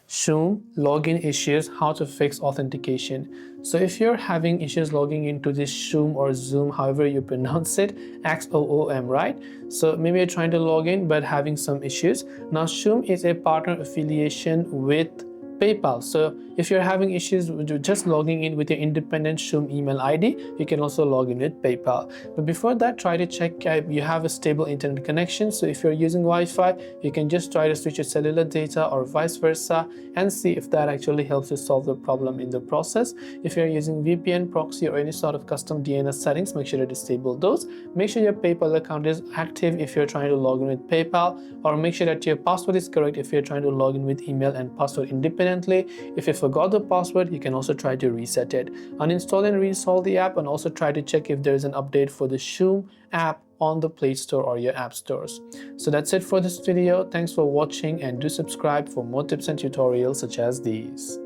Xoom login issues, how to fix authentication. So if you're having issues logging into this Xoom or Zoom, however you pronounce it, Xoom, right? So maybe you're trying to log in but having some issues. Now Xoom is a partner affiliation with PayPal. So if you're having issues with just logging in with your independent Xoom email ID, you can also log in with PayPal. But before that, try to check you have a stable internet connection. So if you're using Wi-Fi, you can just try to switch your cellular data or vice versa and see if that actually helps you solve the problem in the process. If you're using VPN, proxy, or any sort of custom DNS settings, make sure to disable those. Make sure your PayPal account is active if you're trying to log in with PayPal, or make sure that your password is correct if you're trying to log in with email and password independently. If you forgot the password, you can also try to reset it. Uninstall and reinstall the app, and also try to check if there is an update for the Xoom app on the Play Store or your app stores. So that's it for this video. Thanks for watching, and do subscribe for more tips and tutorials such as these.